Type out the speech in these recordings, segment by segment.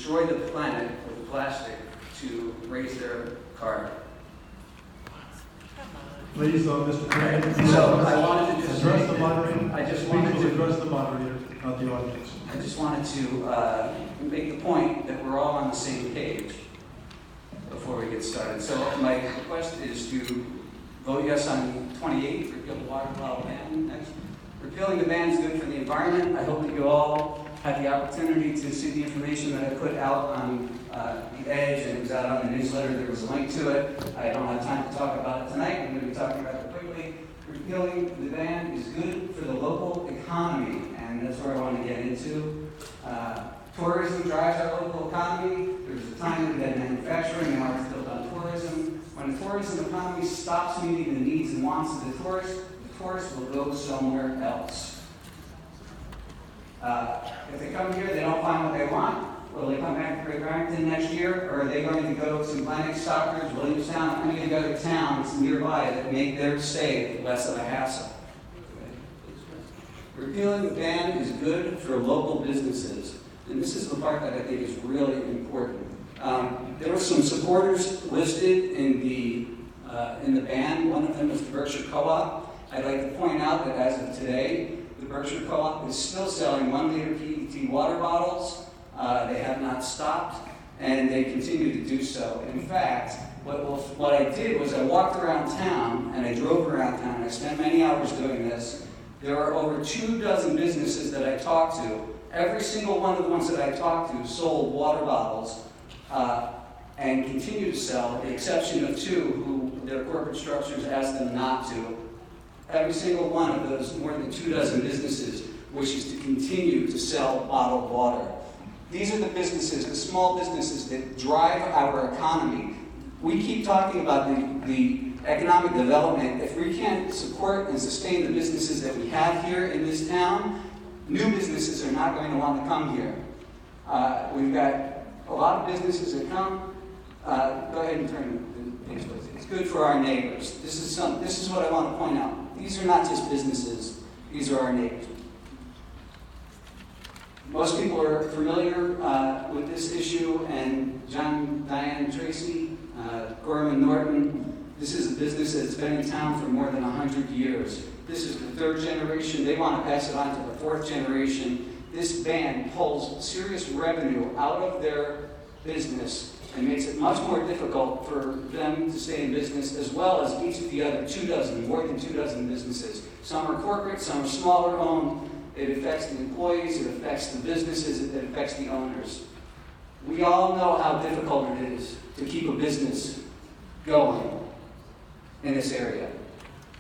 destroy the planet with the plastic to raise their carbon. Please, Mr. Crane. So I wanted to just address the moderator. I just wanted Please to address the moderator, not the audience. I just wanted to make the point that we're all on the same page before we get started. So my request is to vote yes on 28, repeal the water bottle ban. Next. Repealing the ban is good for the environment. I hope that you all had the opportunity to see the information that I put out on the Edge, and it was out on the newsletter. There was a link to it. I don't have time to talk about it tonight. I'm going to be talking about it quickly. Repealing the ban is good for the local economy, and that's where I want to get into. Tourism drives our local economy. There was a time when we had manufacturing, now it's built on tourism. When the tourism economy stops meeting the needs and wants of the tourist will go somewhere else. If they come here, they don't find what they want. Will they come back to Great Barrington next year? Or are they going to go to Atlantic, Stockbridge, Williamstown, any of the other towns nearby that make their stay less of a hassle? Repealing the ban is good for local businesses. And this is the part that I think is really important. There were some supporters listed in the ban. One of them is the Berkshire Co-op. I'd like to point out that as of today, the Berkshire Co-op is still selling 1 liter PET water bottles. They have not stopped, and they continue to do so. In fact, what I did was I walked around town, and I drove around town. I spent many hours doing this. There are over 24 businesses that I talked to. Every single one of the ones that I talked to sold water bottles and continue to sell, with the exception of 2 who their corporate structures asked them not to. Every single one of those more than 24 businesses wishes to continue to sell bottled water. These are the businesses, the small businesses that drive our economy. We keep talking about the economic development. If we can't support and sustain the businesses that we have here in this town, new businesses are not going to want to come here. We've got a lot of businesses that come. Go ahead and turn the page, please. It's good for our neighbors. This is what I want to point out. These are not just businesses. These are our neighbors. Most people are familiar with this issue, and John, Diane, Tracy, Gorman Norton, this is a business that's been in town for more than 100 years. This is the 3rd generation. They want to pass it on to the 4th generation. This ban pulls serious revenue out of their business and makes it much more difficult for them to stay in business, as well as each of the other more than 24 businesses. Some are corporate, some are smaller owned. It affects the employees, it affects the businesses, it affects the owners. We all know how difficult it is to keep a business going in this area.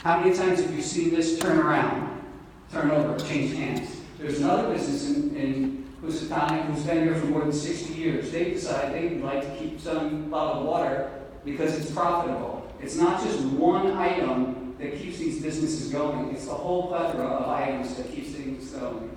How many times have you seen this turn over, change hands? There's another business in Housatonic who's been here for more than 60 years. They decide they'd like to keep selling bottled water because it's profitable. It's not just one item that keeps these businesses going. It's the whole plethora of items that keeps things going.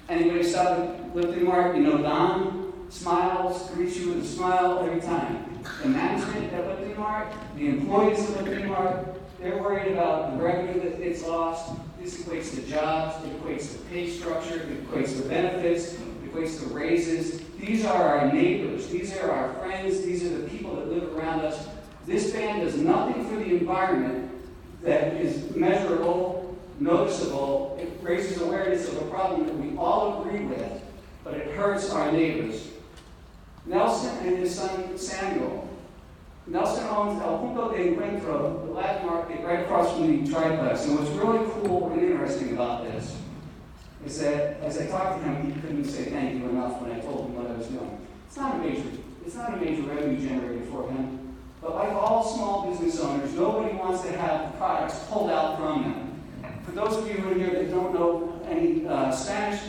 Anybody saw the Lipton Mart? You know Don smiles, greets you with a smile every time. The management at Lipton Mart, the employees at Lipton Mart, they're worried about the revenue that it's lost. This equates to jobs, it equates to pay structure, it equates to benefits, it equates to raises. These are our neighbors, these are our friends, these are the people that live around us. This ban does nothing for the environment that is measurable, noticeable. It raises awareness of a problem that we all agree with, but it hurts our neighbors. Nelson and his son Samuel. Nelson owns El Punto de Encuentro, the Latin market right across from the triplex. And what's really cool and interesting about this is that as I talked to him, he couldn't say thank you enough when I told him what I was doing. It's not a major revenue generator for him. But like all small business owners, nobody wants to have products pulled out from them. For those of you who are here that don't know any Spanish,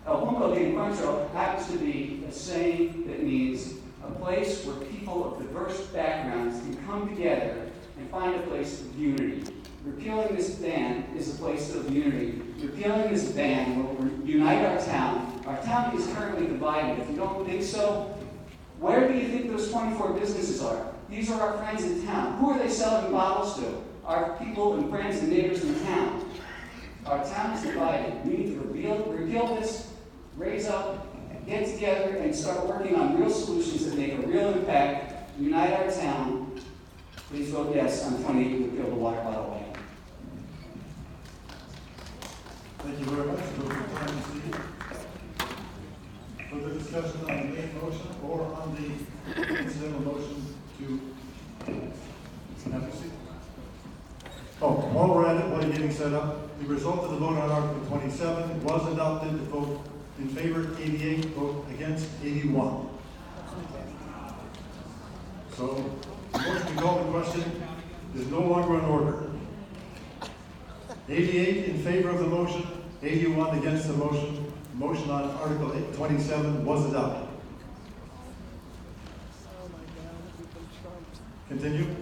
El Punto de Encuentro happens to be a saying that means a place where people of diverse backgrounds can come together and find a place of unity. Repealing this ban is a place of unity. Repealing this ban will unite our town. Our town is currently divided. If you don't think so, where do you think those 24 businesses are? These are our friends in town. Who are they selling bottles to? Our people and friends and neighbors in town. Our town is divided. We need to repeal this, raise up, get together and start working on real solutions that make a real impact, unite our town, please vote yes on 28 to repeal the water bottle ban. Thank you very much. We'll take time to see. Further discussion on the main motion or on the incidental motion to have a seat? Oh, while we're at it, while you're getting set up, the result of the vote on Article 27 was adopted. The vote in favor, 88, vote against, 81. So, the motion to call the question is no longer in order. 88 in favor of the motion, 81 against the motion. Motion on Article 27 was adopted. Continue.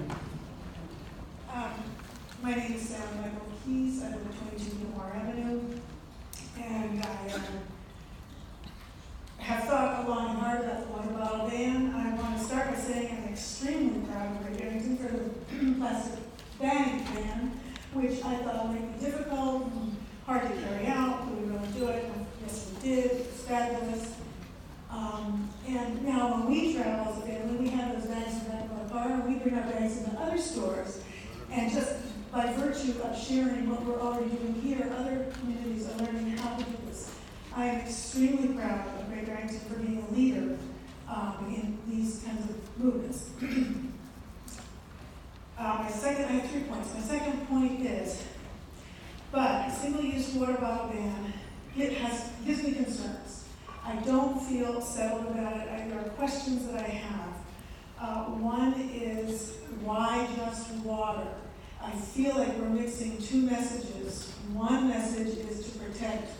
My name is Sarah Michael Keys. I live at 22 Lamar Avenue. And I have thought long and hard about the water bottle ban. I want to start by saying I'm extremely proud of Great Barrington for the plastic bag ban, which I thought might be difficult and hard to carry out, but we really do it. Yes, we did. It's fabulous. And now when we travel as a family, we have those bags in the back of our car, and we bring our bags into other stores. And just by virtue of sharing what we're already doing here, other communities are learning how to do this. I am extremely proud of Great Barrington for being a leader in these kinds of movements. I have 3 points. My second point is, but single-use water bottle ban, gives me concerns. I don't feel settled about it. There are questions that I have. One is, why just water? I feel like we're mixing two messages. One message is to protect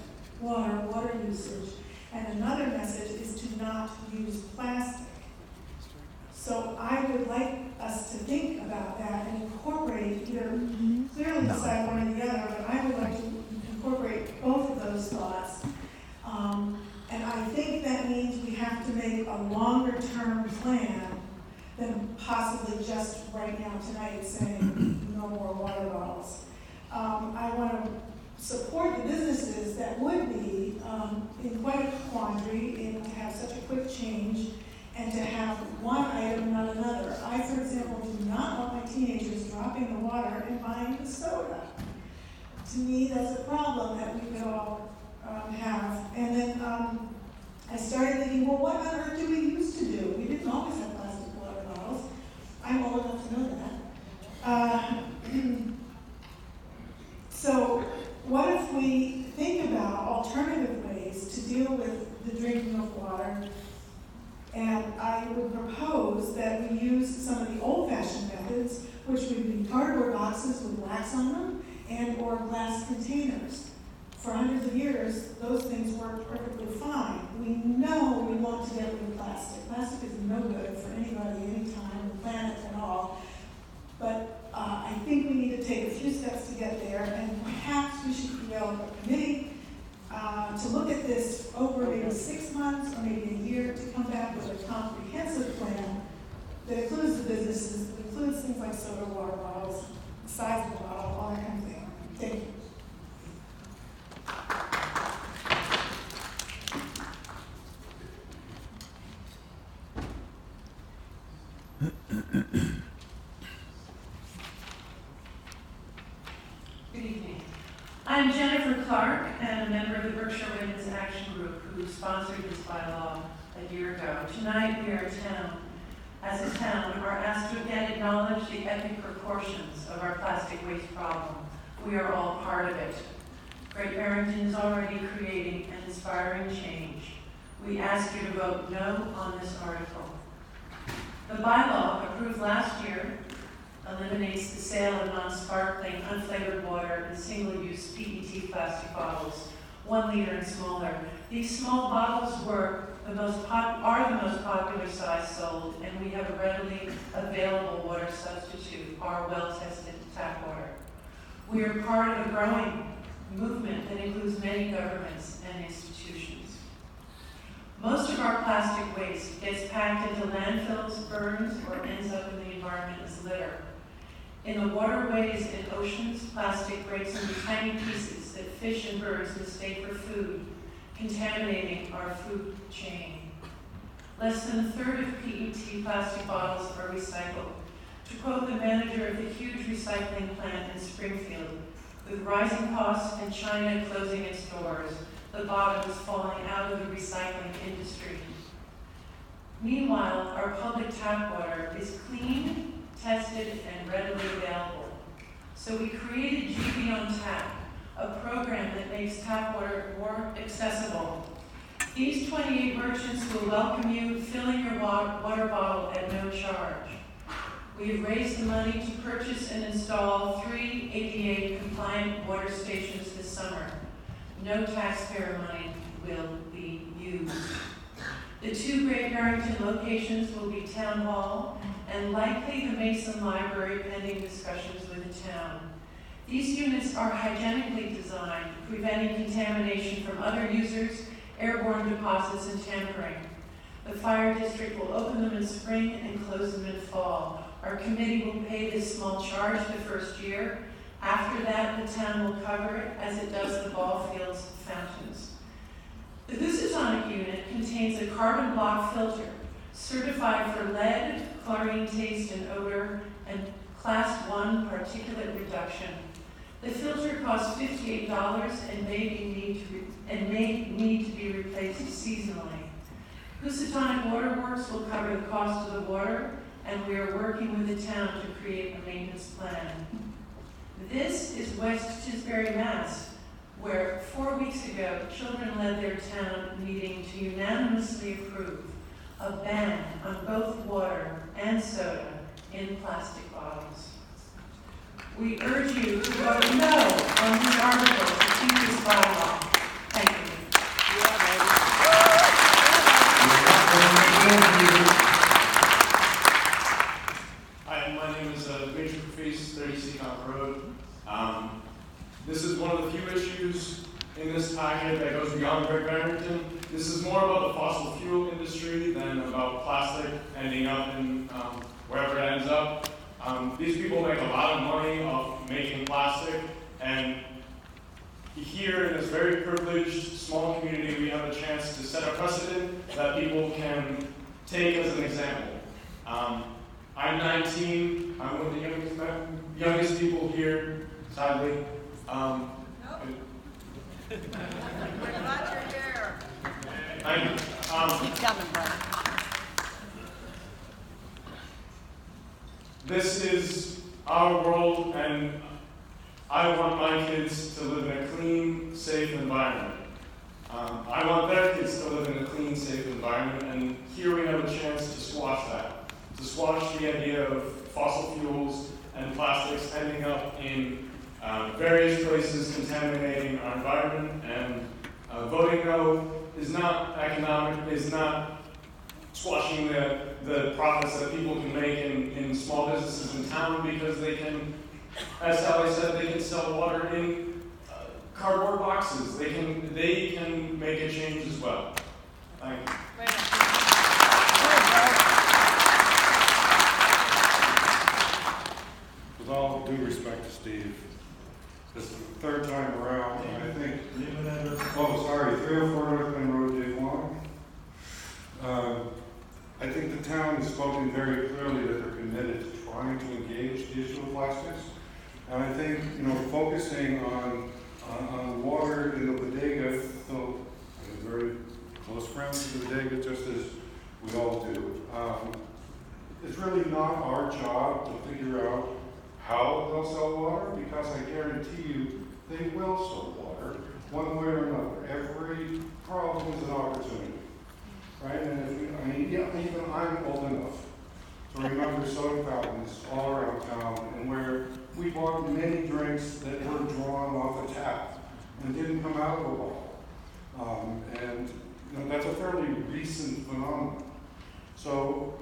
water usage, and another message is to not use plastic. So I would like us to think about that and incorporate either, clearly decide one or the other, but I would like to incorporate both of those thoughts. And I think that means we have to make a longer-term plan than possibly just right now tonight saying no more water bottles. I want to support the businesses that would be in quite a quandary in to have such a quick change and to have one item, not another. I, for example, do not want my teenagers dropping the water and buying the soda. To me, that's a problem that we could all have. And then I started thinking, well, what on earth do we used to do? We didn't always have plastic water bottles. I'm old enough to know that. So what if we think about alternative ways to deal with the drinking of water? And I would propose that we use some of the old-fashioned methods, which would be cardboard boxes with wax on them and or glass containers. For hundreds of years, those things worked perfectly fine. We know we want to get rid of plastic. Plastic is no good for anybody, anytime, the planet at all. But I think we need to take a few steps to get there, and perhaps we should develop a committee to look at this over maybe 6 months or maybe a year to come back with a comprehensive plan that includes the businesses, that includes things like soda water bottles, the size of the bottle, all that kind of thing. Thank you. Good evening. I'm Jennifer Clark, and a member of the Berkshire Women's Action Group who sponsored this bylaw a year ago. Tonight, we are as a town, are asked to again acknowledge the epic proportions of our plastic waste problem. We are all part of it. Great Barrington is already creating an inspiring change. We ask you to vote no on this article. The bylaw, approved last year, eliminates the sale of non-sparkling, unflavored water in single-use PET plastic bottles, 1 liter and smaller. These small bottles are the most popular size sold, and we have a readily available water substitute, our well-tested tap water. We are part of a growing movement that includes many governments and institutions. Most of our plastic waste gets packed into landfills, burns, or ends up in the environment as litter. In the waterways and oceans, plastic breaks into tiny pieces that fish and birds mistake for food, contaminating our food chain. Less than a third of PET plastic bottles are recycled. To quote the manager of the huge recycling plant in Springfield, with rising costs and China closing its doors, the bottom is falling out of the recycling industry. Meanwhile, our public tap water is clean, tested, and readily available. So we created GB on Tap, a program that makes tap water more accessible. These 28 merchants will welcome you, filling your water bottle at no charge. We have raised the money to purchase and install 3 ADA compliant water stations this summer. No taxpayer money will be used. The 2 Great Barrington locations will be Town Hall and likely the Mason Library, pending discussions with the town. These units are hygienically designed, preventing contamination from other users, airborne deposits, and tampering. The fire district will open them in spring and close them in fall. Our committee will pay this small charge the first year. After that, the town will cover it as it does the ball fields fountains. The Housatonic unit contains a carbon block filter certified for lead, chlorine taste and odor, and Class 1 particulate reduction. The filter costs $58 and may need to be replaced seasonally. Housatonic Water Works will cover the cost of the water, and we are working with the town to create a maintenance plan. This is West Tisbury, Mass., where 4 weeks ago, children led their town meeting to unanimously approve a ban on both water and soda in plastic bottles. We urge you to vote no on these articles to keep this bylaw. Thank you. Hi, my name is Major Caprice, 30 Seacon Road. This is one of the few issues in this packet that goes beyond Great Barrington. This is more about the fossil fuel industry than about plastic ending up in wherever it ends up. These people make a lot of money off making plastic, and here in this very privileged small community, we have a chance to set a precedent that people can take as an example. I'm 19. I'm one of the youngest people here, sadly. Nope. We're glad you're here. Keep coming, brother. This is our world, and I want my kids to live in a clean, safe environment. I want their kids to live in a clean, safe environment, and here we have a chance to squash that. To squash the idea of fossil fuels and plastics ending up in various places contaminating our environment, and voting no is not economic, is not squashing the profits that people can make in small businesses in town, because they can, as Sally said, they can sell water in cardboard boxes. They can make a change as well. Thank you. With all due respect to Steve, this is the third time around, and I think, oh, sorry, 304 North Bend Road, Dave Long. I think the town has spoken very clearly that they're committed to trying to engage the issue of plastics. And I think, focusing on water in the bodega, so I'm very close friends with the bodega, just as we all do. It's really not our job to figure out how they'll sell water, because I guarantee you they will sell water one way or another. Every problem is an opportunity, right? And even I'm old enough to remember soda fountains all around town, and where we bought many drinks that were drawn off a tap and didn't come out of a bottle. That's a fairly recent phenomenon. So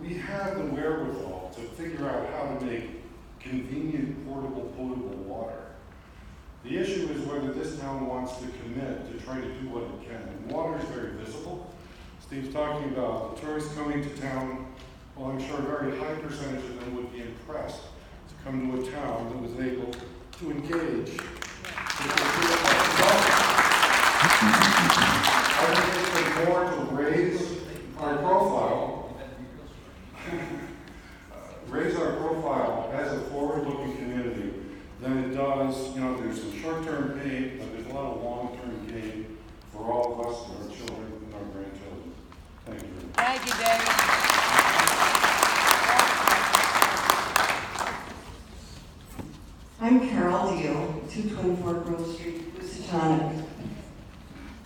we have the wherewithal to figure out how to make convenient, portable, potable water. The issue is whether this town wants to commit to try to do what it can. And water is very visible. Steve's talking about the tourists coming to town. Well, I'm sure a very high percentage of them would be impressed to come to a town that was able to engage with the short-term pain, but there's a lot of long-term gain for all of us and our children and our grandchildren. Thank you very much. Thank you, David. I'm Carol Deal, 224 Grove Street, Housatonic.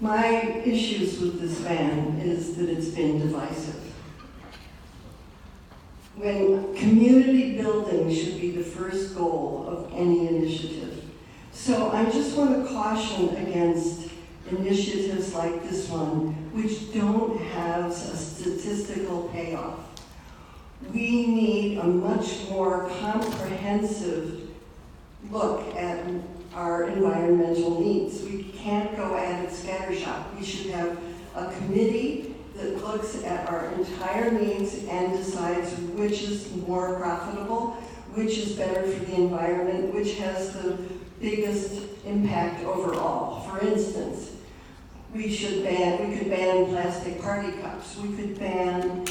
My issues with this ban is that it's been divisive. When community building should be the first goal of any initiative. So I just want to caution against initiatives like this one, which don't have a statistical payoff. We need a much more comprehensive look at our environmental needs. We can't go at it scattershot. We should have a committee that looks at our entire needs and decides which is more profitable, which is better for the environment, which has the biggest impact overall. For instance, we could ban plastic party cups. We could ban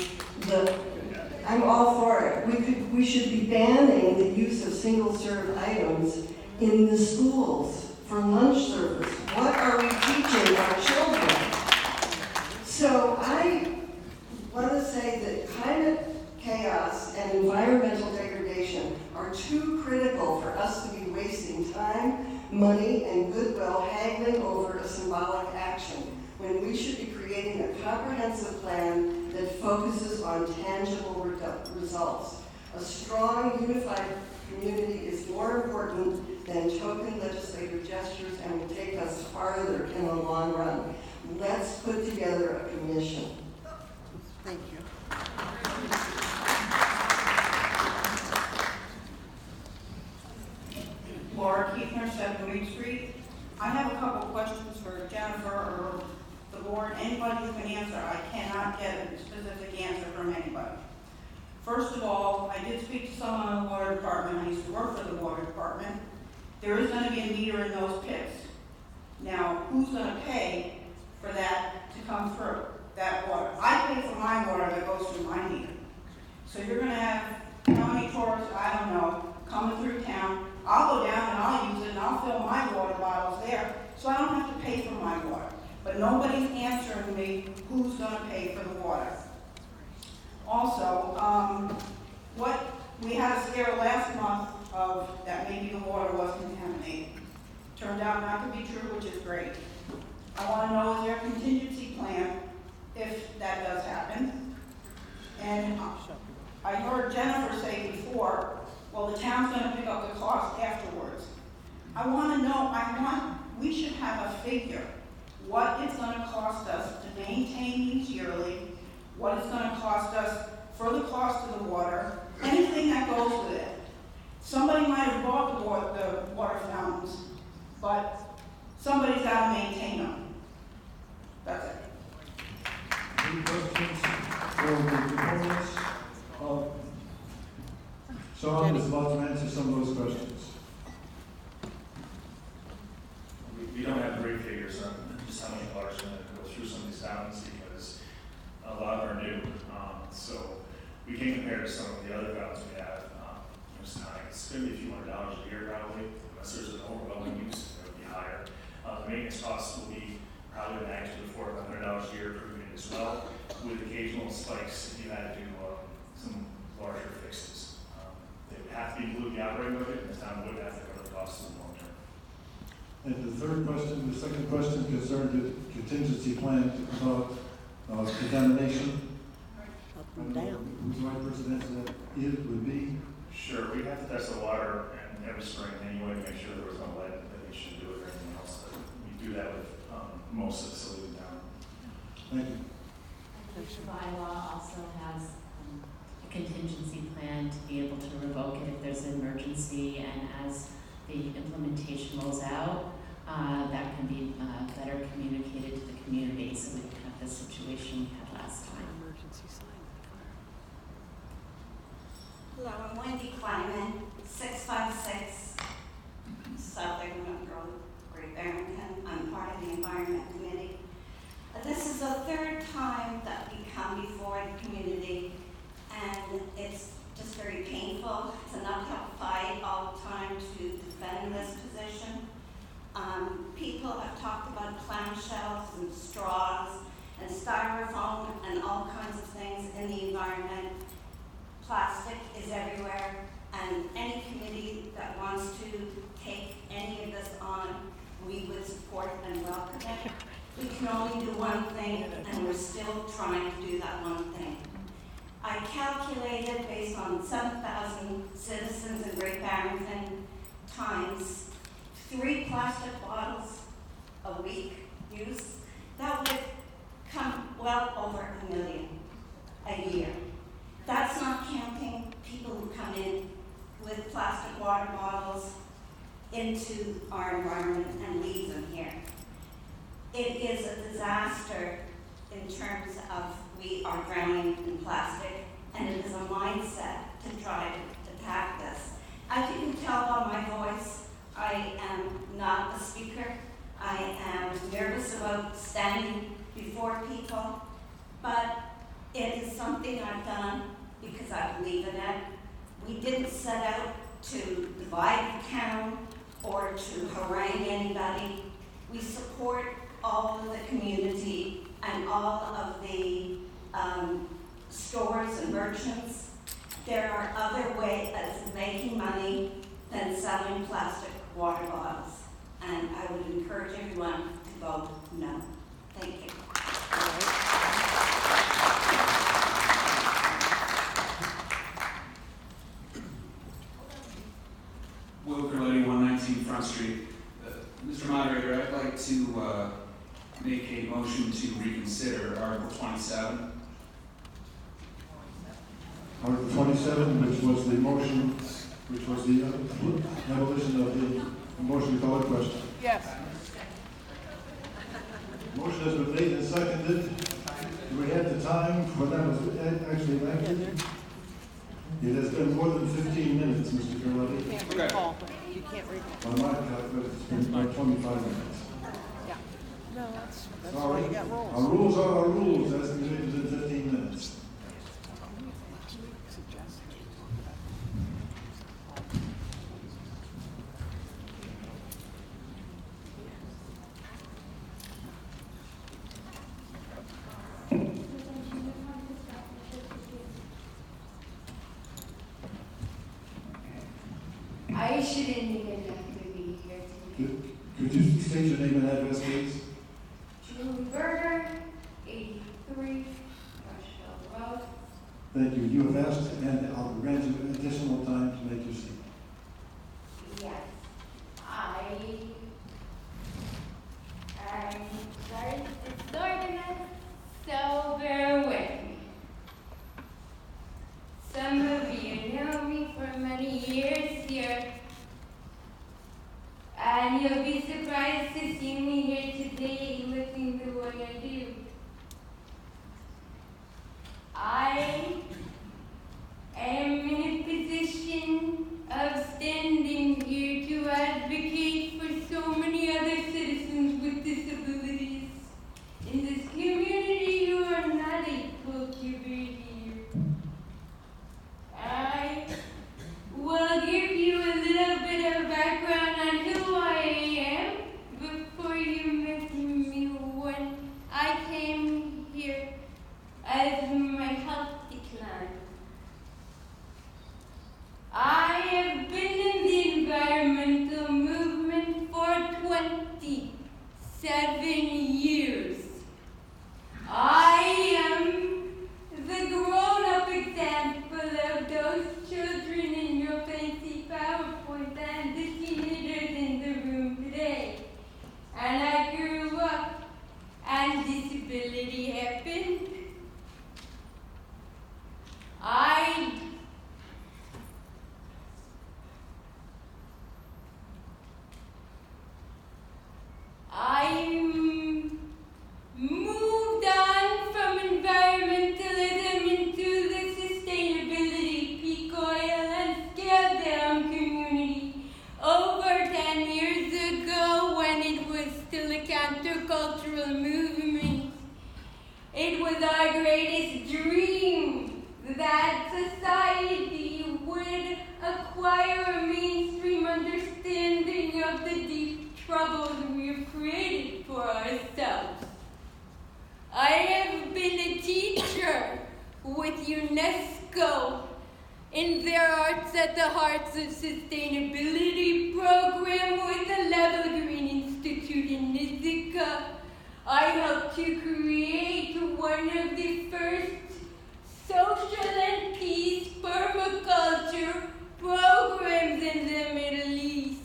I'm all for it. We should be banning the use of single-serve items in the schools for lunch service. What are we teaching our children? So I want to say that climate chaos and environmental degradation are too critical for us to be wasting time, money, and goodwill haggling over a symbolic action, when we should be creating a comprehensive plan that focuses on tangible results. A strong, unified community is more important than token legislative gestures and will take us farther in the long run. Let's put together a commission. Thank you. Laura Keithner, 7 Reed Street. I have a couple questions for Jennifer or the board. Anybody who can answer. I cannot get a specific answer from anybody. First of all, I did speak to someone in the water department. I used to work for the water department. There is going to be a meter in those pits. Now, who's going to pay for that to come through, that water? I pay for my water that goes through my meter. So you're going to have how many tourists, I don't know, coming through town. I'll go down and I'll use it and I'll fill my water bottles there, so I don't have to pay for my water. But nobody's answering me who's going to pay for the water. Also, we had a scare last month of that maybe the water was contaminated. Turned out not to be true, which is great. I want to know, is there a contingency plan if that does happen? And I heard Jennifer say before, well, the town's going to pick up the cost afterwards. I want to know, we should have a figure. What it's going to cost us to maintain these yearly, what it's going to cost us for the cost of the water, anything that goes with it. Somebody might have bought the water fountains, but somebody's got to maintain them. That's it. Any questions for the proponents? Sean is about to answer some of those questions. We don't have great figures on just how many cars are going to go through some of these fountains because a lot of them are new. So we can compare to some of the other fountains we have. It's going to be a few $100s a year probably, unless there's an overwhelming use, it would be higher. The maintenance costs will be probably the magnitude of $400 a year per unit as well, with occasional spikes if you had to do some larger fixes. They would have to be included in the operating budget, and the town would have to cover the costs in the long term. And the second question concerned the contingency plan about contamination. Who's the right person to answer that? Would be? Sure, we have to test the water every spring anyway to make sure there was no lead that we should do it or anything else. But we do that with most of the facilities in town. Thank you. The bylaw also has a contingency plan to be able to revoke it if there's an emergency, and as the implementation rolls out, that can be better communicated to the community so we can have the situation we had last time. Hello, I'm Wendy Kleiman, 656 South Egmont Road, Great Barrington. I'm part of the Environment Committee. This is the third time that we come before the community, and it's just very painful. It's an uphill fight all the time to defend this position. People have talked about clamshells and straws and styrofoam and all kinds of things in the environment. Plastic is everywhere, and any committee that wants to take any of this on, we would support and welcome it. We can only do one thing, and we're still trying to do that one thing. I calculated based on 7,000 citizens in Great Barrington times 3 plastic bottles a week use, that would come well over 1 million a year. That's not counting people who come in with plastic water bottles into our environment and leave them here. It is a disaster in terms of we are drowning in plastic, and it is a mindset to try to attack this. As you can tell by my voice, I am not a speaker. I am nervous about standing before people, but it is something I've done because I believe in it. We didn't set out to divide the town or to harangue anybody. We support all of the community and all of the stores and merchants. There are other ways of making money than selling plastic water bottles. And I would encourage everyone to vote no. Thank you. Will Curletti, 119 Front Street. Mr. Moderator, I'd like to make a motion to reconsider Article 27. Article 27, which was the motion, which was the abolition of the motion to call a question. Yes. Motion has been made and seconded. Do we have the time when that was actually enacted? It has been more than 15 minutes, Mr. Curletti. You can't recall. You can't recall. On my calculator, it's been about 25 minutes. Yeah. No, that's Sorry. why you got Our rules. rules are our rules, as committed in 15 minutes. I shouldn't even have to be here today. Could you state your name and address, please? Julie Berger, 83 Rushville Road. Thank you. You have asked, and I'll grant you additional time to make your statement. Yes, I'm sorry to disorganized, so bear with me. Some of you know me for many years here, and you'll be surprised to see me here today looking the way I do. I am in a position of standing here to advocate for so many other citizens with disabilities in this community who are not able to be here. I will give you a little bit of background on who I am before you met me when I came here as my health declined. I have been in the environmental movement for 27 years. I am the grown-up example of those children in your fancy PowerPoint and the teenagers in the room today. And I grew up and disability happened. I'm parts of sustainability program with the Level Green Institute in Ithaca. I helped to create one of the first social and peace permaculture programs in the Middle East.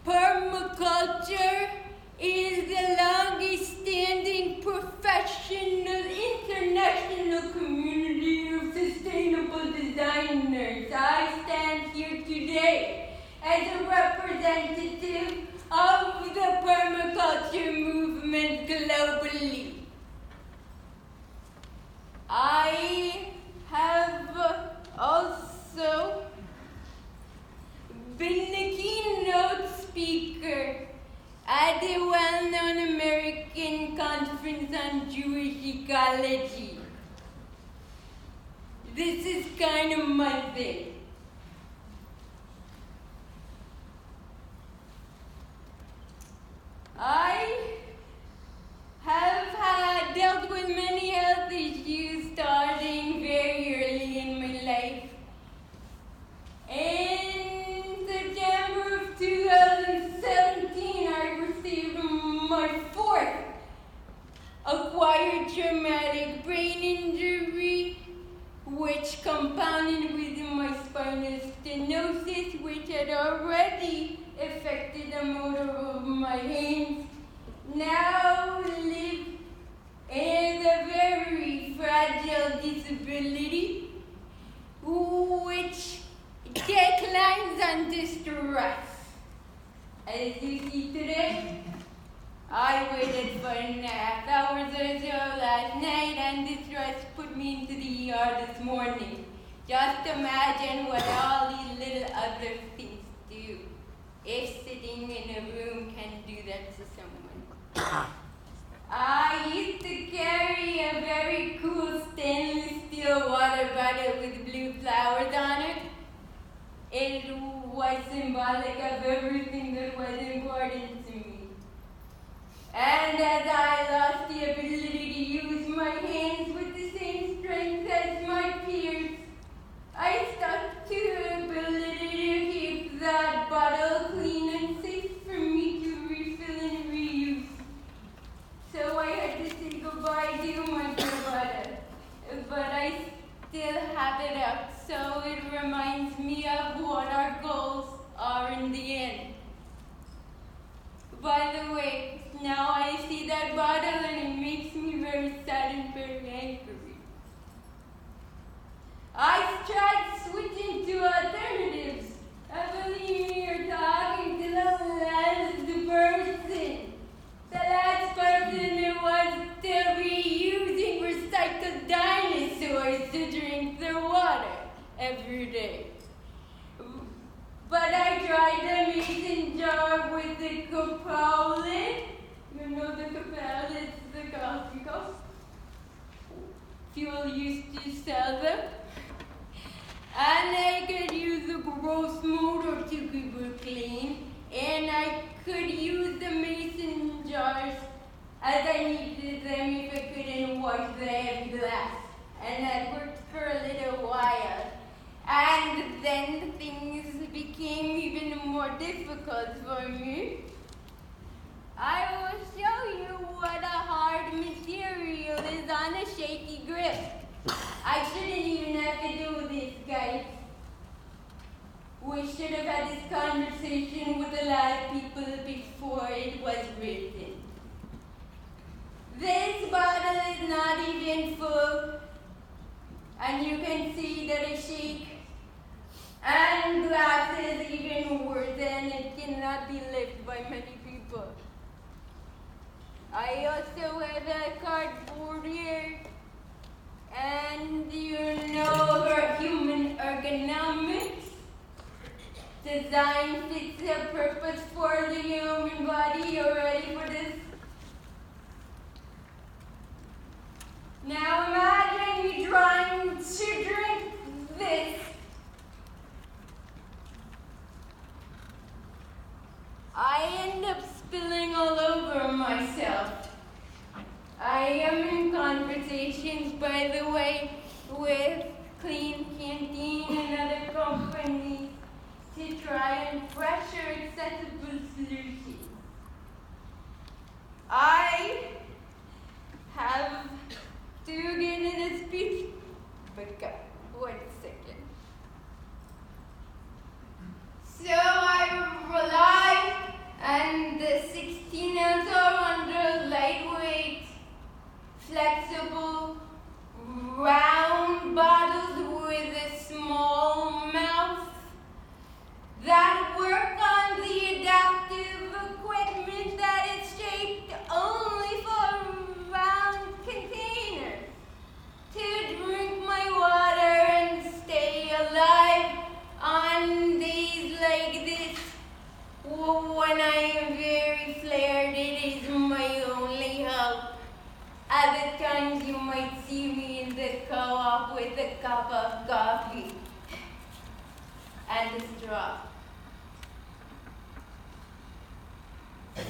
Permaculture is the longest standing professional international community of sustainable designers. I stand here today as a representative of the permaculture movement globally. I have also been the keynote speaker at a well-known American conference on Jewish ecology. This is kind of my thing. I have dealt with many health issues starting very early in my life. In September of 2017, I received my fourth acquired traumatic brain injury, which compounded with my spinal stenosis, which had already affected the motor of my hands. Now live in a very fragile disability, which declines under stress. As you see today, I waited for 9.5 hours or so last night, and the stress put me into the ER this morning. Just imagine what all these little other things do. If sitting in a room can do that to someone. I used to carry a very cool stainless steel water bottle with blue flowers on it. It was symbolic of everything that was important to me. And as I lost the ability to use my hands with the same strength as my peers, I stuck to the ability to keep that bottle clean and safe for me to refill and reuse. So I had to say goodbye to my dear bottle. But I still have it up, so it reminds me of what our goals are in the end. By the way, now I see that bottle and it makes me very sad and very angry. I tried switching to alternatives. I believe you're talking to the last person. The last person who wants to be using recycled dinosaurs to drink their water every day. But I tried the mason jar with the capel lid. You know the capel, it's the coffee cup. Fuel used to sell them. And I could use a gross motor to keep it clean. And I could use the mason jars as I needed them if I couldn't wash the heavy glass. And that worked for a little while. And then things became even more difficult for me. I will show you what a hard material is on a shaky grip. I shouldn't even have to do this, guys. We should have had this conversation with a lot of people before it was written. This bottle is not even full, and you can see that it shakes. And glass is even worse, and it cannot be lifted by many people. I also have a cardboard here, and you know about human ergonomics. Design fits a purpose for the human body. You ready for this? Now imagine you trying to drink this. I end up spilling all over myself. I am in conversations, by the way, with Clean Canteen and other companies to try and pressure accessible solutions. I have to get in a speech, but God, 1 second. So I rely on the 16-ounce or under lightweight, flexible, round bottles with a small mouth that work on the adaptive equipment that is shaped only for round containers to drink my water and stay alive on days like this. When I am very flared, it is my only hope. Other times you might see me in the co-op with a cup of coffee and a straw.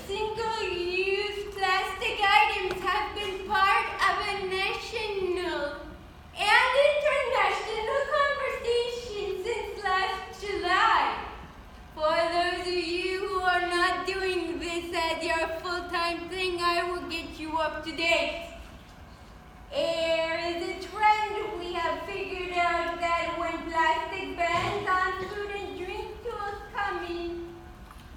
Single-use plastic items have been part of a national and international conversation since last July. For those of you who are not doing this as your full-time thing, I will get you up to date. There is a trend we have figured out that when plastic bans on food and drink tools come in,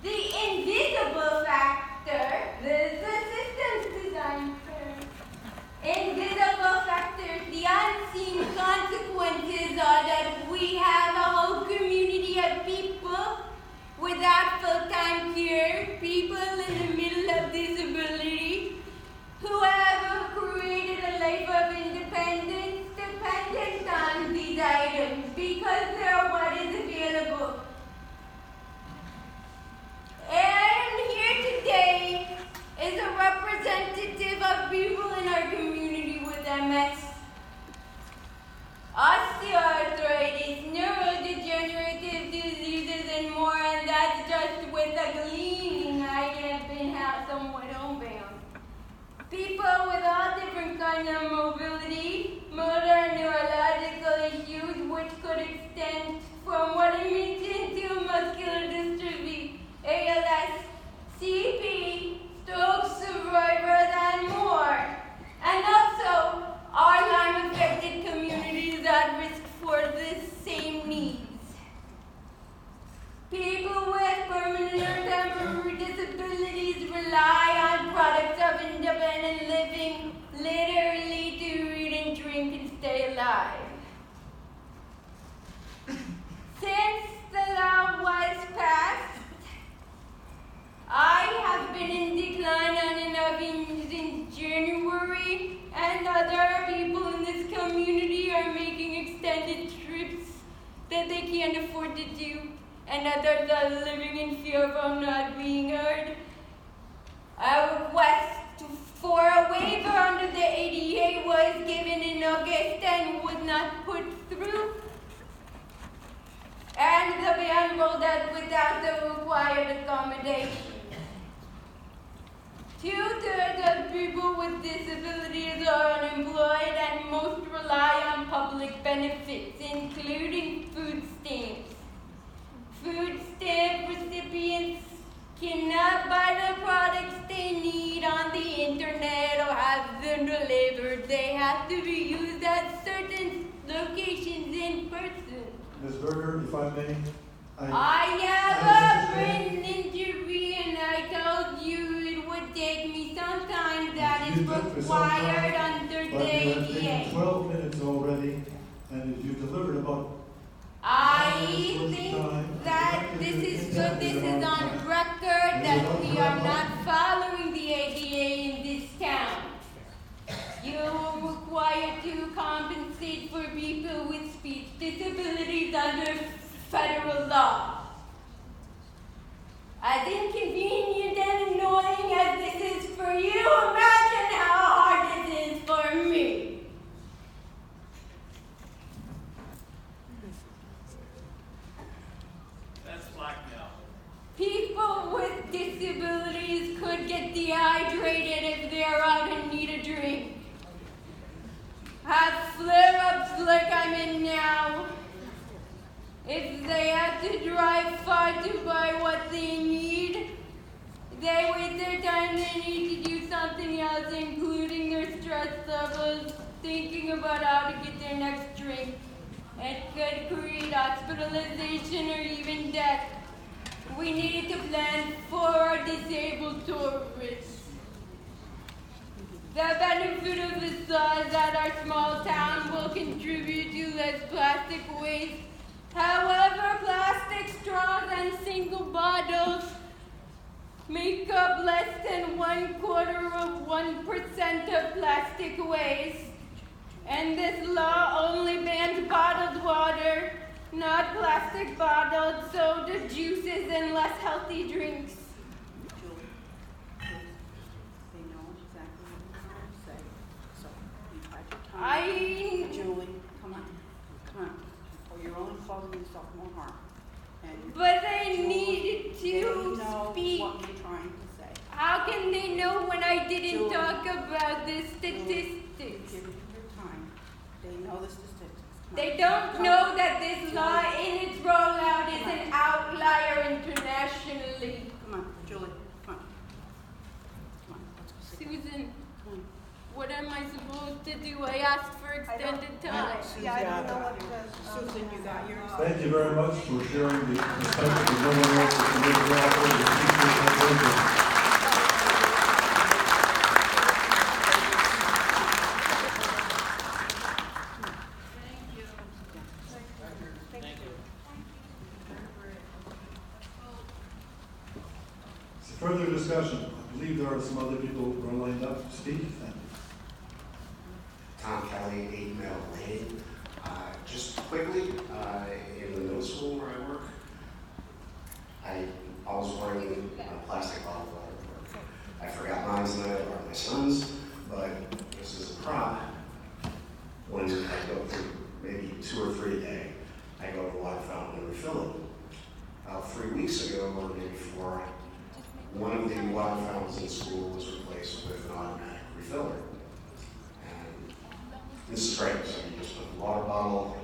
the invisible factor, the systems design term, invisible factors, the unseen consequences are that we have a whole community of people without full-time care, people in the middle of disability, who have created a life of independence dependent on these items because they're what is available. And here today is a representative of people in our community with MS, osteoarthritis, neurodegenerative diseases, and more, and that's just with a gleaming eye have been somewhat homebound. People with all different kinds of mobility, motor, neurological issues, which could extend from what it means into muscular dystrophy, ALS, CP, stroke survivors, and more. And also, our Lyme-affected communities at risk for the same needs. People with permanent or temporary disabilities rely on products of independent living, literally to eat and drink and stay alive. Since the law was passed, I have been in decline on and off since January, and other people in this community are making extended trips that they can't afford to do, and others are living in fear of not being heard. A request for a waiver under the ADA was given in August and was not put through, and the ban rolled out without the required accommodation. 2/3 of people with disabilities are unemployed, and most rely on public benefits, including food stamps. Food stamp recipients cannot buy the products they need on the internet or have them delivered. They have to be used at certain locations in person. Ms. Berger, if I may, I have a brain injury, and I told you it would take me some time. That is required under the but you have taken ADA. 12 minutes already, and you delivered about I think that this is good. This is on record that we are not following the ADA in this town. You are required to compensate for people with speech disabilities under federal law. As inconvenient and annoying as this is for you, imagine how hard this is for me. That's blackmail. People with disabilities could get dehydrated if they're out and need a drink. have flare-ups like I'm in now. If they have to drive far to buy what they need, they waste their time. They need to do something else, including their stress levels, thinking about how to get their next drink. It could create hospitalization or even death. We need to plan for our disabled tourists. The benefit of this law is that our small town will contribute to less plastic waste. However, plastic straws and single bottles make up less than 1/4% of plastic waste. And this law only bans bottled water, not plastic bottled soda, juices, and less healthy drinks. Julie, come on. Or you're only causing yourself more harm. And But they Julie, need they to know speak. what you're trying to say. How can they know when I didn't Julie, talk about the Give statistics? it your time. They know the statistics. Come They on. don't Come know on. that this law in its rollout is an outlier internationally. Come on, Julie, come on. Come on, let's go sit down. Susan, Come on. what am I supposed to do? I asked for extended time. Yeah, I don't know what it says. Susan, you got yours? Thank you very much for sharing the perspective of no one else that you live there. We appreciate that. Further discussion. I believe there are some other people who are lined up to speak. Thank you. Tom Kelly, 8 Mill Lane. Just quickly, in the middle school where I work, I always wearing a plastic bottle water. I forgot mine tonight, or my son's, but this is a prop. When I go through maybe 2 or 3 a day, I go to the water fountain and refill it. About 3 weeks ago, or maybe 4, one of the water fountains in school was replaced with an automatic refiller. And this is great. So you just put the water bottle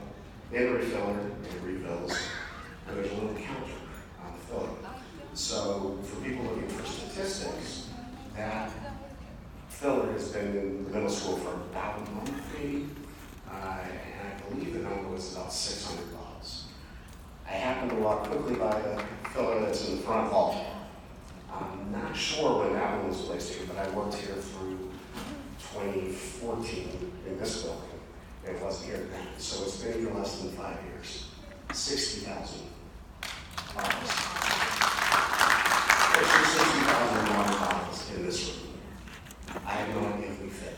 in the refiller, and it refills, and there's a little counter on the filler. So for people looking for statistics, that filler has been in the middle school for about a month, maybe. And I believe the number was about 600 bottles. I happened to walk quickly by the filler that's in the front hall. I'm not sure when that one was placed here, but I worked here through 2014 in this building. It wasn't here then. So it's been here less than 5 years. 60,000 bottles. There's 60,000 water bottles in this room. I have no idea if we fit.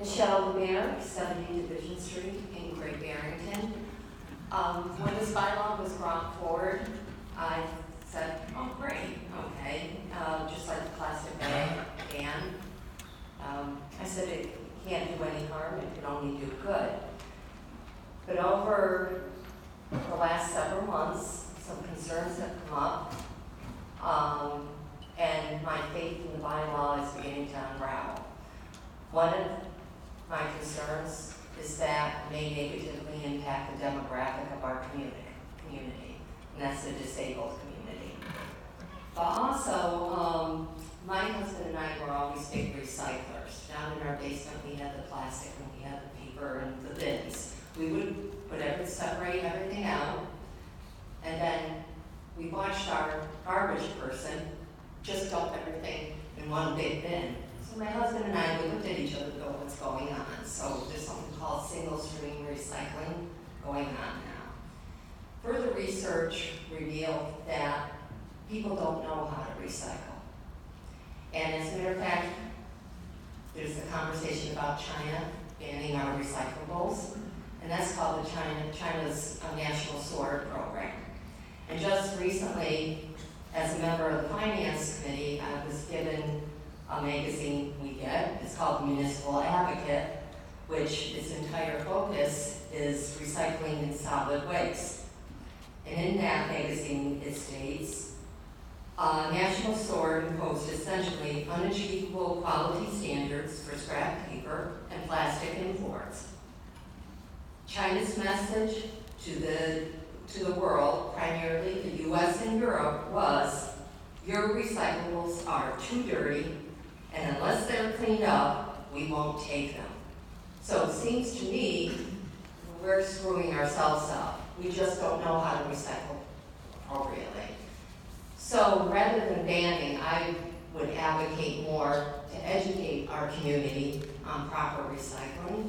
Michelle Lemare, 70 Division Street in Great Barrington. When this bylaw was brought forward, I said, oh great, okay, just like the plastic bag ban. I said it can't do any harm, it can only do good. But over the last several months, some concerns have come up, and my faith in the bylaw is beginning to unravel. One of my concerns is that it may negatively impact the demographic of our community, and that's the disabled community. But also, my husband and I were always big recyclers. Down in our basement, we had the plastic and we had the paper and the bins. We would separate everything out, and then we watched our garbage person just dump everything in one big bin. So my husband and I, we looked at each other and go, what's going on? So there's something called single stream recycling going on now. Further research revealed that people don't know how to recycle. And as a matter of fact, there's a conversation about China banning our recyclables, and that's called China's National Sword Program. And just recently, as a member of the Finance Committee, I was given a magazine we get. It's called Municipal Advocate, which its entire focus is recycling and solid waste. And in that magazine, it states National Sword imposed essentially unachievable quality standards for scrap paper and plastic imports. China's message to the world, primarily the US and Europe, was, your recyclables are too dirty, and unless they're cleaned up, we won't take them. So it seems to me we're screwing ourselves up. We just don't know how to recycle appropriately. So rather than banning, I would advocate more to educate our community on proper recycling.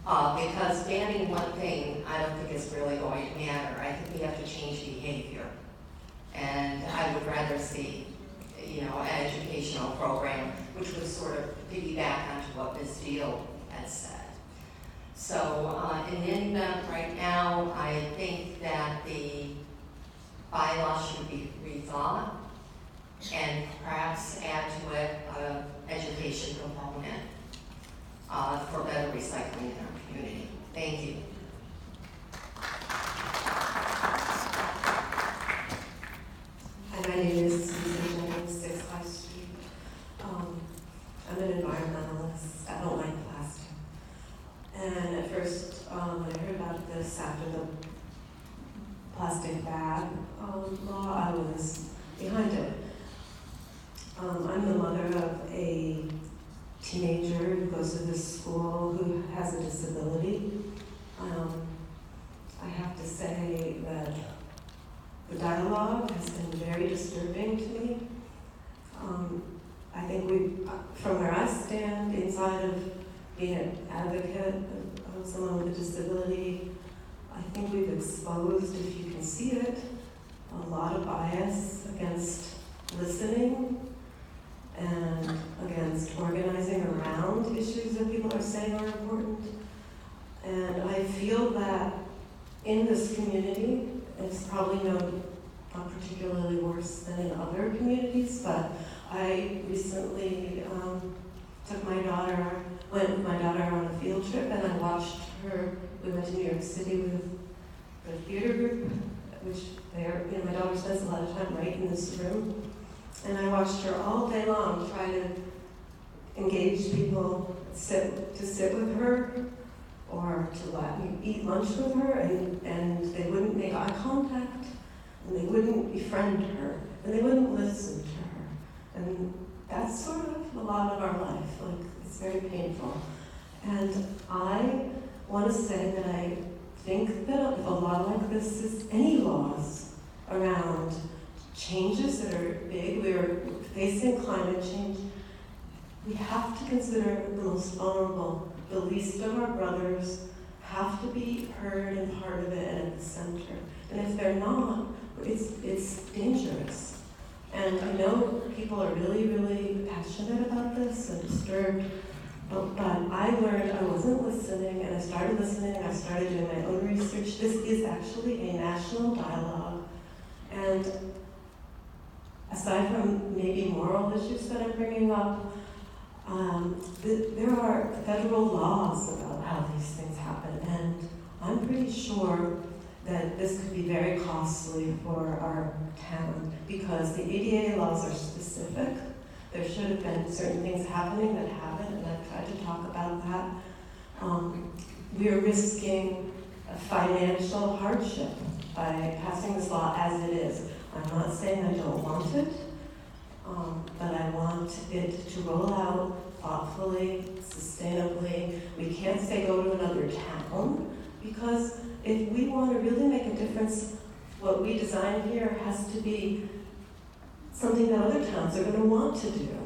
Because banning one thing, I don't think is really going to matter. I think we have to change behavior. And I would rather see, an educational program which would sort of piggyback onto what Ms. Deal had said. So in any event, right now, I think that the bylaw should be rethought and perhaps add to it an education component for better recycling in our community. Thank you. Hi, my name is Susan Jennings, 6 High Street. I'm an environmentalist. I don't like plastic. And at first, when I heard about this after the plastic bag law, I was behind it. I'm the mother of a teenager who goes to this school who has a disability. I have to say that the dialogue has been very disturbing to me. I think from where I stand, inside of being an advocate of someone with a disability, I think we've exposed, if you can see it, a lot of bias against listening and against organizing around issues that people are saying are important. And I feel that in this community, it's probably not particularly worse than in other communities, but I recently went with my daughter on a field trip, and I watched her. We went to New York City with the theater group, which my daughter spends a lot of time right in this room, and I watched her all day long try to engage people, to sit with her, or to let me eat lunch with her, and they wouldn't make eye contact, and they wouldn't befriend her, and they wouldn't listen to her. And that's sort of a lot of our life. It's very painful. And I want to say that I think that if a law like this is any laws around changes that are big, we are facing climate change, we have to consider the most vulnerable. The least of our brothers have to be heard and part of it and at the center. And if they're not, it's dangerous. And I know people are really, really passionate about this and disturbed, but I learned I wasn't listening, and I started listening, and I started doing my own research. This is actually a national dialogue. And aside from maybe moral issues that I'm bringing up, there are federal laws about how these things happen, and I'm pretty sure that this could be very costly for our town because the ADA laws are specific. There should have been certain things happening that haven't, and I've tried to talk about that. We are risking a financial hardship by passing this law as it is. I'm not saying I don't want it, but I want it to roll out thoughtfully, sustainably. We can't say go to another town, because if we want to really make a difference, what we design here has to be something that other towns are going to want to do.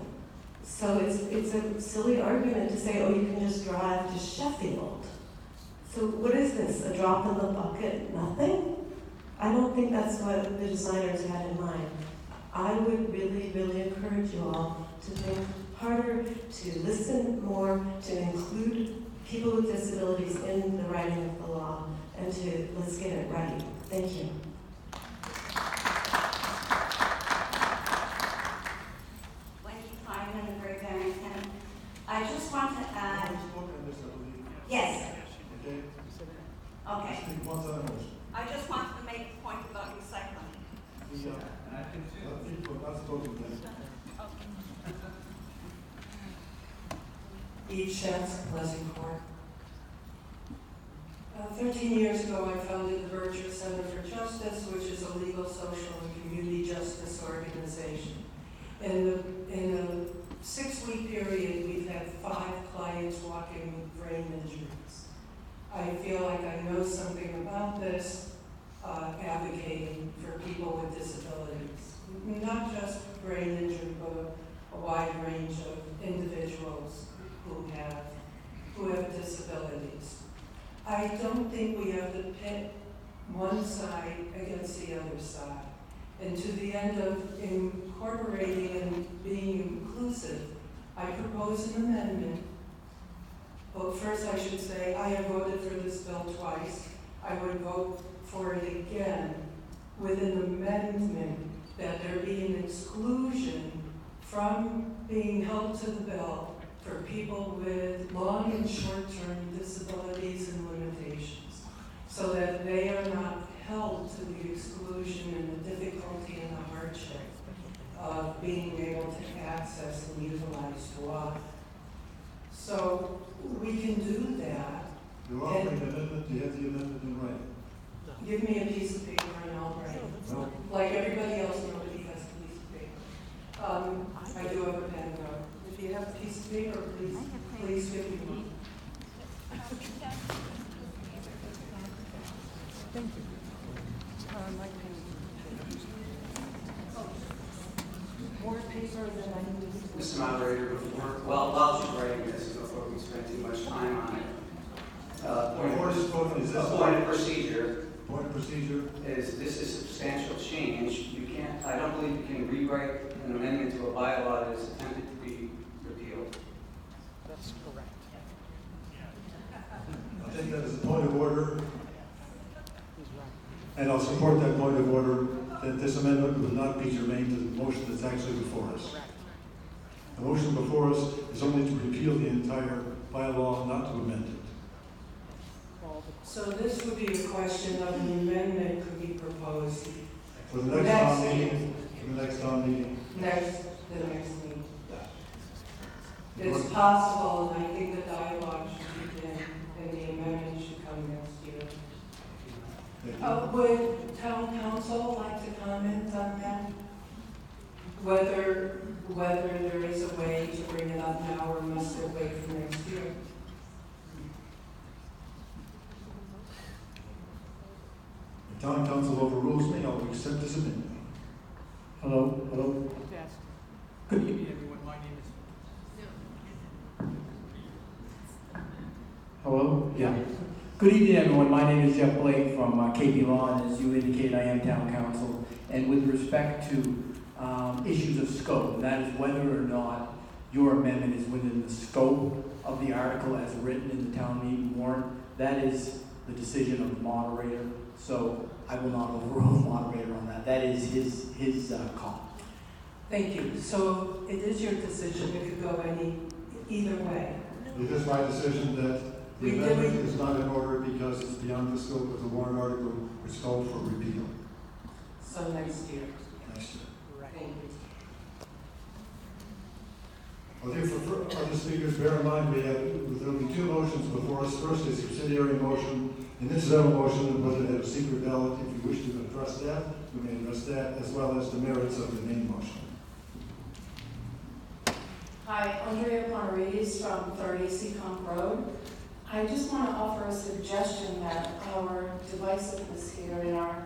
So it's a silly argument to say, oh, you can just drive to Sheffield. So what is this, a drop in the bucket, nothing? I don't think that's what the designers had in mind. I would really, really encourage you all to think harder, to listen more, to include people with disabilities in the writing of the law, and let's get it right. Thank you. I just want to add. Yes. Okay. Okay. Speak once on the motion. I just wanted to make a point about recycling. People not spoken then. Each chance, Pleasant Court. 13 years ago, I founded the Virtue Center for Justice, which is a legal, social, and community justice organization. In a 6-week period, we've had 5 clients walking with brain injuries. I feel like I know something about this, advocating for people with disabilities. Not just brain injury, but a wide range of individuals who have disabilities. I don't think we have to pit one side against the other side. And to the end of incorporating and being inclusive, I propose an amendment. Well, first I should say I have voted for this bill twice. I would vote for it again with an amendment that there be an exclusion from being held to the bill for people with long and short-term disabilities and limitations, so that they are not held to the exclusion and the difficulty and the hardship of being able to access and utilize water. So we can do that. You're offering an amendment, you have the amendment in writing. Give me a piece of paper and I'll write it. No. Like everybody else, nobody has a piece of paper. I do have a pen though. If you have a piece of paper, please give me one. Thank you. More paper than I need. Mr. Moderator, while she's writing this, before we spend too much time on it, point of procedure. Point of procedure. Is this is substantial change. You can't, I don't believe you can rewrite an amendment to a bylaw that is attempted to be repealed. That's correct. I think that is a point of order. And I'll support that point of order, that this amendment will not be germane to the motion that's actually before us. The motion before us is only to repeal the entire bylaw, not to amend it. So this would be a question of an amendment could be proposed. For the next town meeting, the next meeting. The next meeting. It's possible, and I think the dialogue should begin, and the amendment should come next year. Would town council like to comment on that? Whether there is a way to bring it up now, or must it wait for next year? If town council overrules me, I'll accept this amendment. Hello? Yes. Good evening, everyone. My name is... Hello? Yeah. Good evening, everyone. My name is Jeff Blake from KP Law, and as you indicate, I am town council. And with respect to issues of scope, that is whether or not your amendment is within the scope of the article as written in the town meeting warrant, that is the decision of the moderator. So I will not overrule the moderator on that. That is his call. Thank you. So it is your decision. It could go either way. It is my decision that the amendment is not in order because it's beyond the scope of the warrant article, which called for repeal. So next year. Next year. Thank you. Okay, for other speakers, bear in mind there will be 2 motions before us. First, a subsidiary motion, an incidental motion, whether they have a secret ballot. If you wish to address that, you may address that, as well as the merits of the main motion. Hi, Andrea Ponarides from 30 Seacombe Road. I just want to offer a suggestion that our divisiveness here in our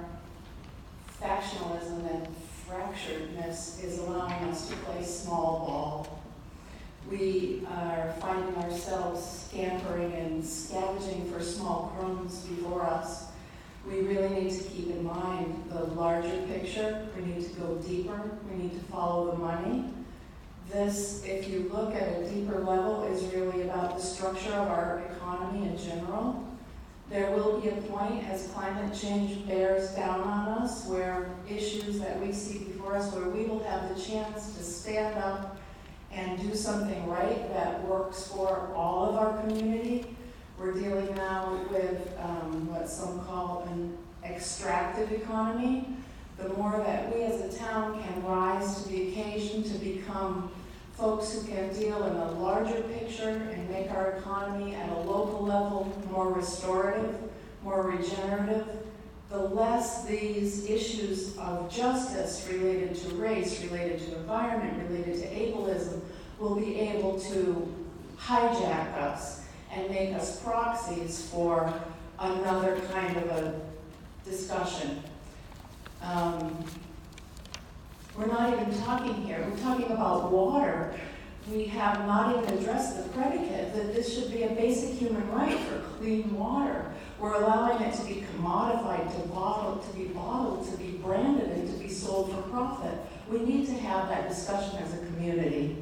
factionalism and fracturedness is allowing us to play small ball. We are finding ourselves scampering and scavenging for small crumbs before us. We really need to keep in mind the larger picture. We need to go deeper. We need to follow the money. This, if you look at a deeper level, is really about the structure of our economy in general. There will be a point as climate change bears down on us where issues that we see before us, where we will have the chance to stand up and do something right that works for all of our community. We're dealing now with what some call an extractive economy. the more that we as a town can rise to the occasion to become folks who can deal in a larger picture and make our economy at a local level more restorative, more regenerative, the less these issues of justice related to race, related to environment, related to ableism will be able to hijack us and make us proxies for another kind of a discussion. We're not even talking here, we're talking about water. We have not even addressed the predicate that this should be a basic human right for clean water. We're allowing it to be commodified, to be bottled, to be branded, and to be sold for profit. We need to have that discussion as a community.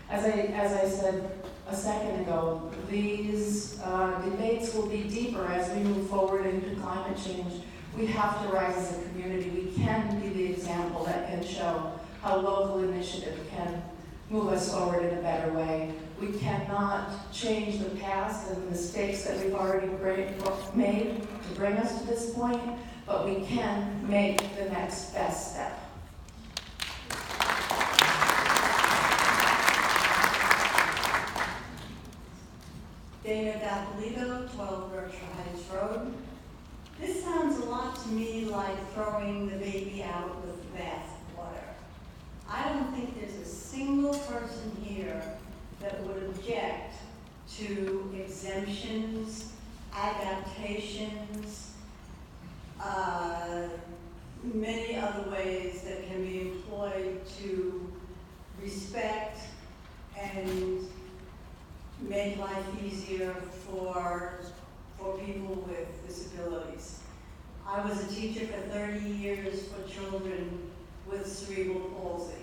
As I said a second ago, these debates will be deeper as we move forward into climate change. We have to rise as a community. We can be the example that can show how local initiative can move us forward in a better way. We cannot change the past and the mistakes that we've already made to bring us to this point, but we can make the next best step. Dana Dapolito, 12 Berkshire Heights Road. This sounds a lot to me like throwing the baby out with the bathwater. I don't think there's a single person here that would object to exemptions, adaptations, many other ways that can be employed to respect and make life easier for people with disabilities. I was a teacher for 30 years for children with cerebral palsy.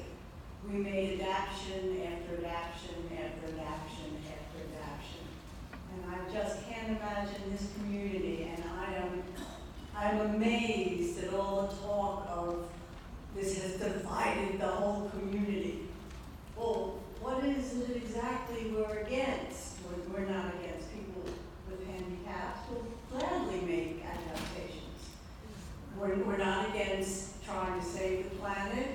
We made adaptation after adaptation after adaptation after adaptation. And I just can't imagine this community, and I'm amazed at all the talk of this has divided the whole community. Well, what is it exactly we're against? We're not against people with handicaps. We'll gladly make adaptations. We're not against trying to save the planet.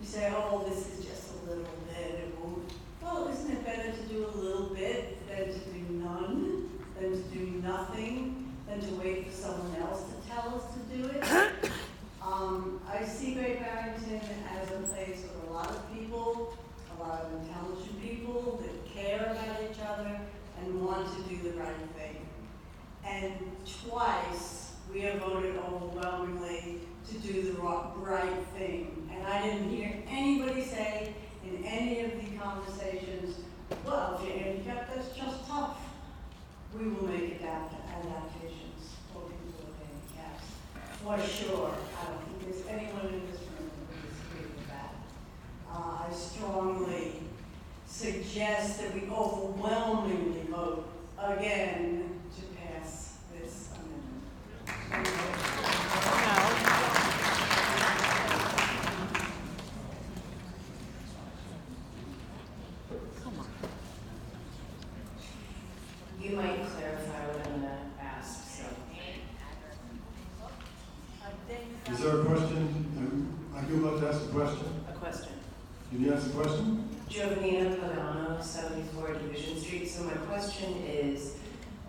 You say, oh, this is just a little bit. It won't. Well, isn't it better to do a little bit than to do none, than to do nothing, than to wait for someone else to tell us to do it? I see Great Barrington as a place with a lot of people, a lot of intelligent people that care about each other and want to do the right thing. And twice we have voted overwhelmingly to do the right thing. And I didn't hear anybody say in any of the conversations, well, if you're handicapped, that's just tough. We will make adaptations for people with handicaps, for sure. I don't think there's anyone in this room who would disagree with that. I strongly suggest that we overwhelmingly vote again to pass this amendment. You might clarify what I'm going to ask, so. Is there a question? Are you about to ask a question? A question. Can you ask a question? Giovanina Pagano, 74 Division Street. So my question is,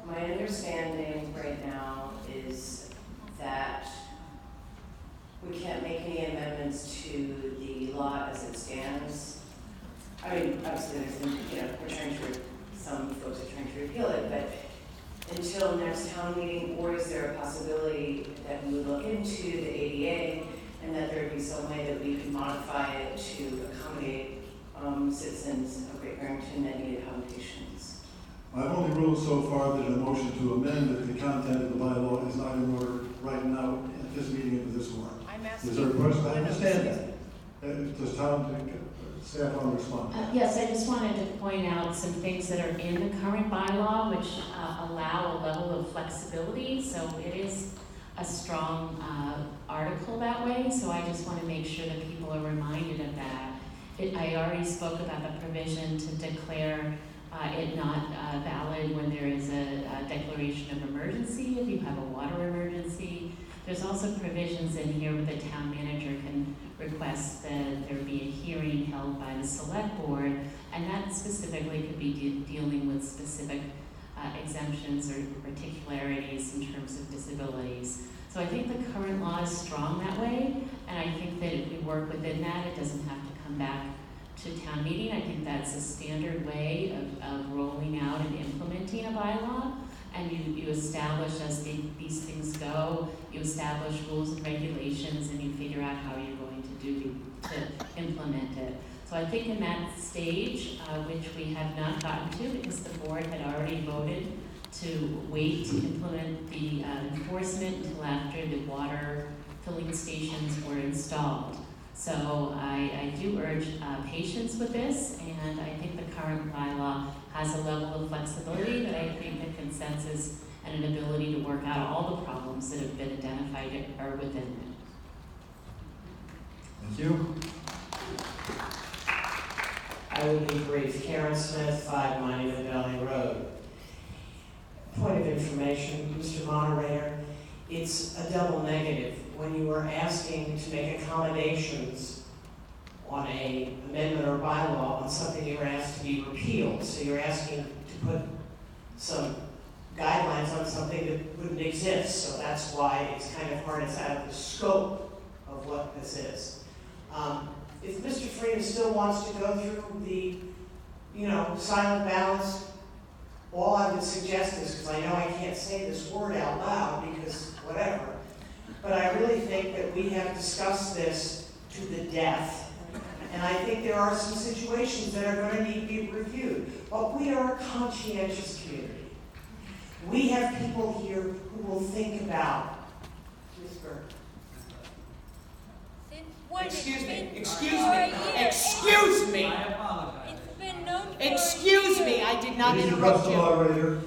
my understanding right now is that we can't make any amendments to the law as it stands. I mean, obviously there's, some folks are trying to repeal it, but until next town meeting, or is there a possibility that we would look into the ADA and that there would be some way that we could modify it to accommodate citizens of Great Barrington that need accommodations? I've only ruled so far that a motion to amend that the content of the bylaw is not in order right now at this meeting of this warrant. Is there a question? I understand that. Does staff want to respond? Yes, I just wanted to point out some things that are in the current bylaw which allow a level of flexibility. So it is a strong article that way. So I just want to make sure that people are reminded of that. I already spoke about the provision to declare it not valid when there is a declaration of emergency, if you have a water emergency. There's also provisions in here where the town manager can request that there be a hearing held by the select board, and that specifically could be dealing with specific exemptions or particularities in terms of disabilities. So I think the current law is strong that way, and I think that if we work within that, it doesn't have to come back to town meeting. I think that's a standard way of rolling out and implementing a bylaw. And you establish, as these things go, you establish rules and regulations, and you figure out how you're going to implement it. So I think in that stage, which we have not gotten to because the board had already voted to wait to implement the enforcement until after the water filling stations were installed. So I do urge patience with this, and I think the current bylaw has a level of flexibility that I think the consensus and an ability to work out all the problems that have been identified are within it. Thank you. I will be brief. Karen Smith, 5 Monument Valley Road. Point of information, Mr. Moderator, it's a double negative. When you were asking to make accommodations on an amendment or bylaw on something you were asked to be repealed, so you're asking to put some guidelines on something that wouldn't exist, so that's why it's kind of hard. It's out of the scope of what this is. If Mr. Freeman still wants to go through the, silent balance, all I would suggest is, because I know I can't say this word out loud because whatever, but I really think that we have discussed this to the death. And I think there are some situations that are going to need to be reviewed. But we are a conscientious community. We have people here who will think about Ms. Burke. Excuse me. I did not interrupt you. Moderator.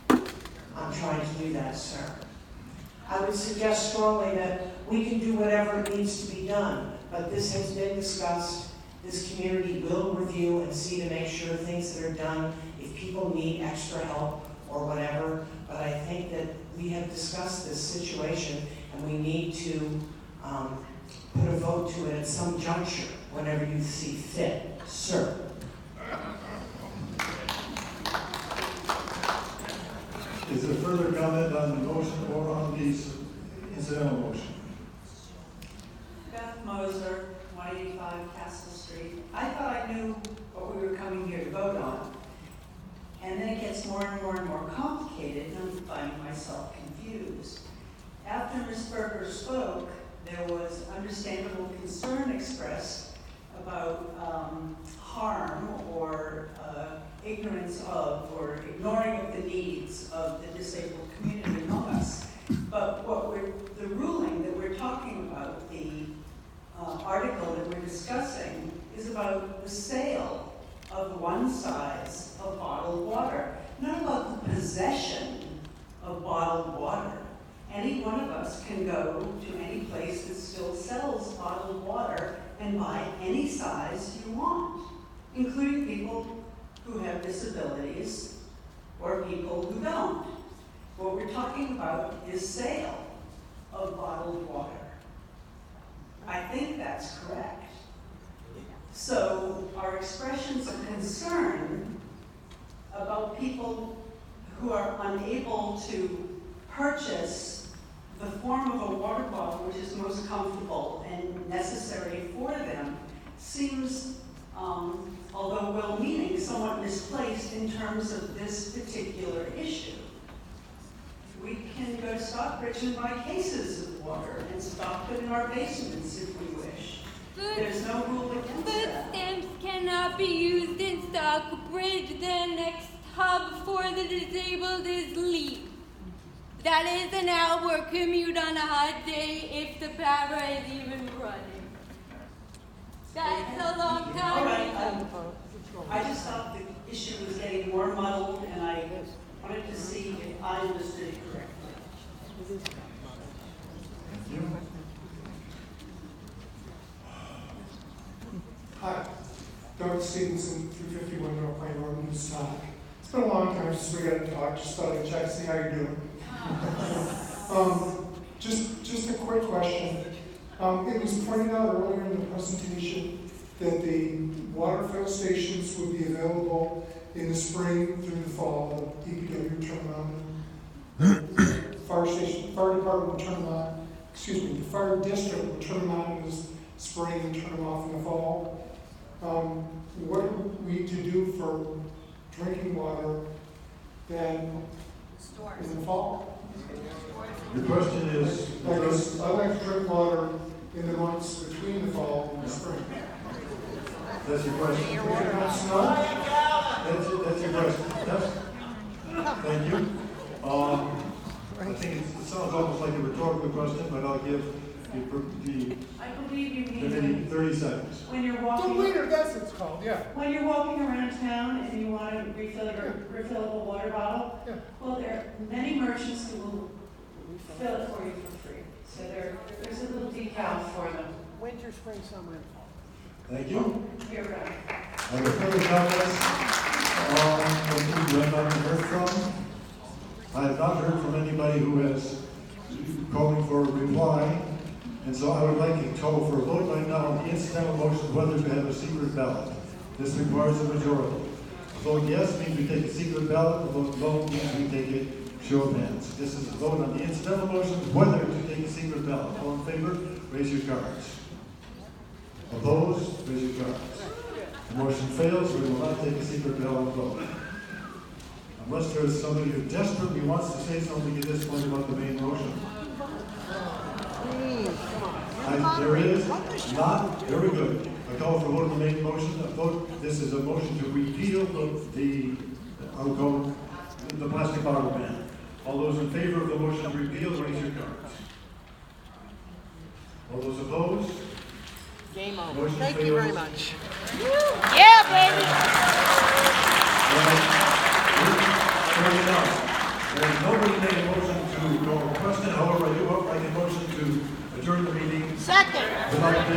I'm trying to do that, sir. I would suggest strongly that we can do whatever needs to be done, but this has been discussed. This community will review and see to make sure things that are done, if people need extra help or whatever. But I think that we have discussed this situation, and we need to put a vote to it at some juncture, whenever you see fit, sir. Is there further comment on the motion or on the incidental motion? Beth Moser, 185 Castle Street. I thought I knew what we were coming here to vote on. And then it gets more and more and more complicated, and I'm finding myself confused. After Ms. Berger spoke, there was understandable concern expressed about harm or ignorance of or ignoring of the needs of the disabled community among us. But the ruling that we're talking about, the article that we're discussing, is about the sale of one size of bottled water, not about the possession of bottled water. Any one of us can go to any place that still sells bottled water and buy any size you want, including people who have disabilities or people who don't. What we're talking about is sale of bottled water. I think that's correct. So our expressions of concern about people who are unable to purchase the form of a water bottle which is most comfortable and necessary for them seems, although well-meaning, somewhat misplaced in terms of this particular issue. We can go to Stockbridge and buy cases of water and stock them in our basements if we wish. There's no rule against that. Food stamps cannot be used in Stockbridge. The next hub for the disabled is Leap. That is an hour commute on a hot day if the power is even running. That's a long time. All right, I just thought the issue was getting more muddled, and I wanted to see if I understood it correctly. Thank you. Hi, Doug Stevenson, 351 North Pine Road, Woodstock. It's been a long time since we got to talk. Just thought I'd check, see how you're doing. Just a quick question. It was pointed out earlier in the presentation that the water fill stations would be available in the spring through the fall. The DPW would turn them on. Fire department would turn them on. The fire district would turn them on in the spring and turn them off in the fall. What are we to do for drinking water then in the fall? The question is, I like to drink water in the months between the fall and the spring. that's your question. That's not, That's your question. Yes? Thank you. I think it sounds almost like a rhetorical question, but I'll give the I believe you mean committee 30 seconds. when you're walking. The leader, that's what it's called, yeah. When you're walking around town and you want to refill your refillable water bottle, Yeah. well, there are many merchants who will fill it for you for free. So there's a little decal for them. Winter, spring, summer, and fall. Thank you. You're right. Are there further comments on what you have not heard from? I have not heard from anybody who is calling for a reply, and so I would like to call for a vote right now on the incidental motion whether to have a secret ballot. This requires a majority. A vote yes means we take a secret ballot, a vote no means we take a show of hands. This is a vote on the incidental motion whether to take a secret ballot. All in favor, raise your cards. Opposed, raise your cards. The motion fails, we will not take a secret ballot vote. Unless there is somebody who desperately wants to say something at this point about the main motion. There is not, very good. I call for a vote on the main motion. A vote, this is a motion to repeal the plastic bottle ban. All those in favor of the motion to repeal, raise your cards. All those opposed? Game over. Motion Thank fails. you very much. Yeah, baby. Fair enough. There is nobody made a motion to call a question. However, I do hope I can motion to adjourn the meeting. Second. Tonight,